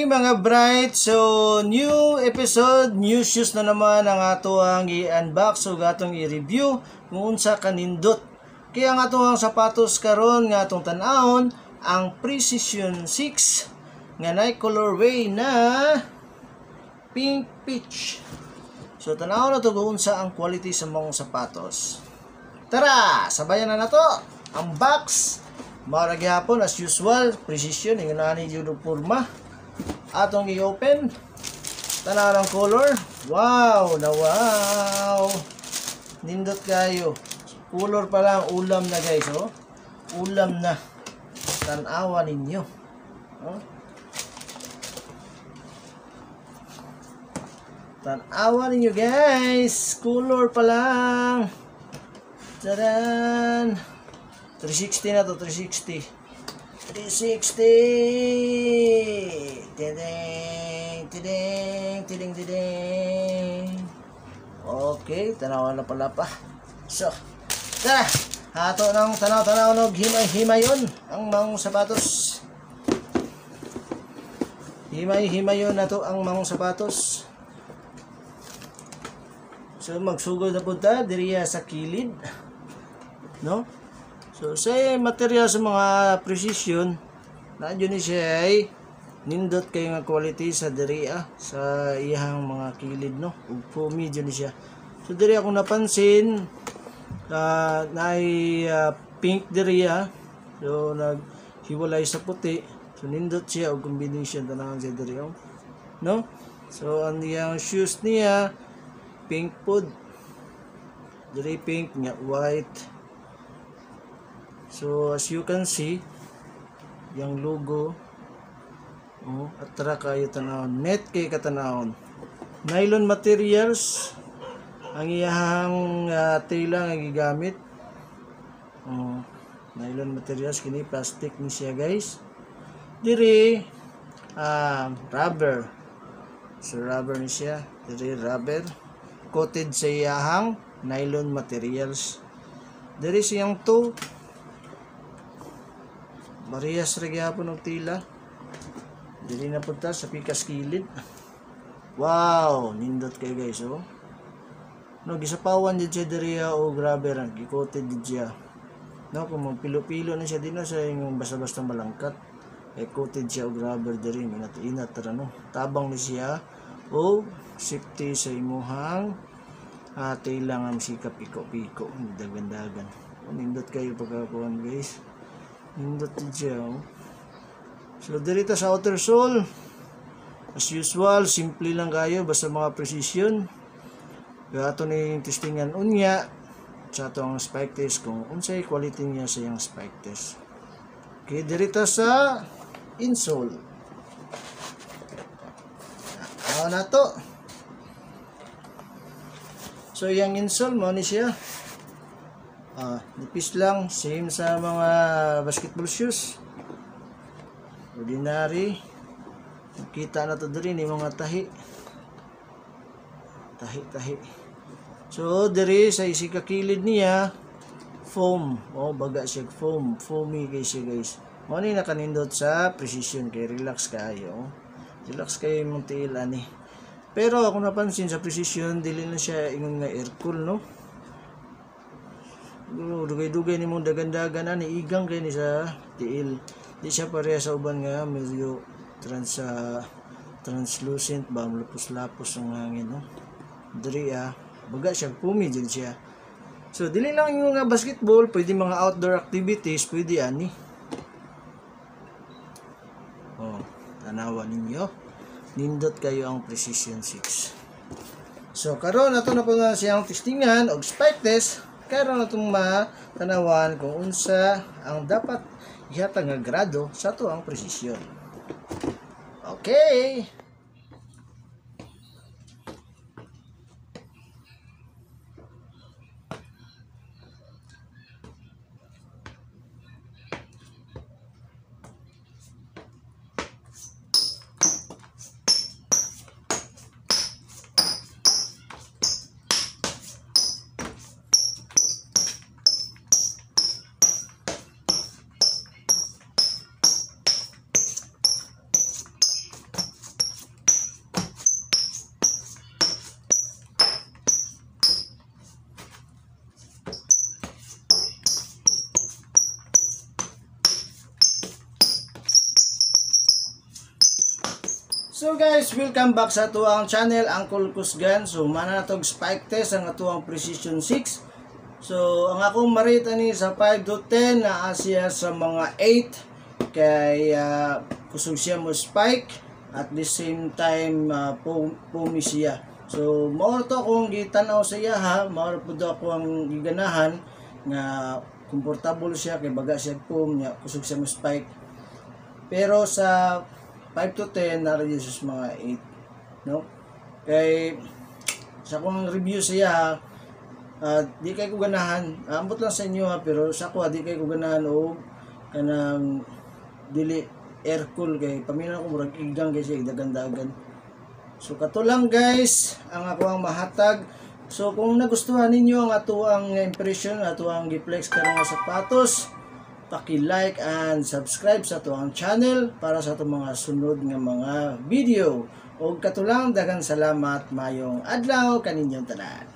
mga bright, so new episode, new shoes na naman ang ato ang i-unbox o gatong i-review kung unsa kanindot. Kaya ang ato ang sapatos karon nga atong tan-awon ang Precision 6 nga nay colorway na pink peach. So tan-awon na to kung unsa ang quality sa mong sapatos. Tara, sabayan na nato ang box. Mara gihapon as usual, Precision yung nani uniforma. Atong i-open. Tanaw ng color. Wow, na wow. Nindot kayo. Color pa lang, ulam na guys, oh. Ulam na. Tanawa ninyo. Oh. Tanawa ninyo guys. Color pa lang. Taran. 360 na to, 360. 360. Tiding, tiding, tiding, tiding. Okay, tanawan na pala pa. So, tara. Hato ng tanaw-tanaw no himay-himayon ang mga sapatos. Himay-himayon na to ang mga sapatos. So, magsugod na punta diriya sa kilid. No? So, sa material sa mga Precision, nandiyo ni siya ay nindot kayo nga quality sa diriya sa iyang mga kilid, no? Ug foamy dyan ni siya. So, diriya kung napansin, pink diriya. So, naghiwalay sa puti. So, nindot siya o combination tanawan siya diriya, no? So, ang iyang shoes niya, pink pod. Diri pink, nga white. So, as you can see, yung logo, atra kayo tanawon. Net kay katanawon. Nylon materials, ang iyang tela nga gigamit. Nylon materials, kini plastic ni siya guys. Diri, rubber. So, rubber ni siya. Diri, rubber. Coated sa iyang nylon materials. Diri siyang to. Mariyas nagyapon og tila. Dili na punta sa pikas kilid. Wow, nindot kayo guys, oh. No, gisapawan jud siya diriya o grabe ra, gikoted jud siya. No, kung magpilo-pilo na siya dino sa imong basta-basta malangkat, ay coated siya og rubber diri, inat ra no. Tabang ni siya o safety sa imuhang tila nga musika piko-piko, dagan-dagan. Nindot kayo pagkakuan guys. Nindot siya, oh. So, dito sa outer sole, as usual, simple lang kayo, basta mga Precision. Kaya ito na yung testingan unya, sa ito ang spike test, kung unsay quality niya sa yung spike test. Okay, dito sa insole. Ako na to. So, yung insole mo ni siya. Nipis lang, same sa mga basketball shoes. Ordinary. Kita na to diri ni mga tahi. Tahi. So, diri sa isika kilid niya, foam. Baga siya foam. Foamy kay siya guys. Mao ni nakanindot sa Precision kay relax kayo. Relax kayo imong tiil ani. Pero kung napansin sa Precision, dili na siya ingon nga air cool, no? Dugay-dugay ni mong dagan-dagan na igang kayo ni sa tiil. Di siya pareha sa uban nga medyo translucent ba, lapos-lapos ang hangin, no? Diri baga siya pumi din siya. So dili lang yung mga basketball, pwede mga outdoor activities, pwede ani. Tanawa ninyo. Nindot kayo ang Precision 6. So karon nato na po na siyang testingan og spike test. Karon natong matanawan kung unsa ang dapat ihatag nga grado sa to ang Precision. Okay. So guys, welcome back sa atuang channel, Uncle Kusgan. So mana natog spike test ang atuang Precision 6. So ang akong marita ni sa 5 to 10 na siya sa mga 8 kay kusog siya mo spike at the same time pumi siya. So mao to akong gitanaw sa iya ha, mao pud ako ang giganahan nga komportable siya kay baga siya pum nya kusog siya mo spike. Pero sa 5 to 10 na reduces mga 8, no? Kay sa akong review siya di kay ko ganahan, ambot lang sa inyo ha, pero sa ako di kay ko ganahan o kanang dili air cool kay paminaw ko murag igang kay siya dagan-dagan. So kato lang guys ang ako ang mahatag. So kung nagustuhan ninyo ang atuang impression, atuang giflex karong sapatos, paki-like and subscribe sa atuang channel para sa atong mga sunod nga mga video. Og katulang daghang salamat, mayong adlaw kaninyong tanan.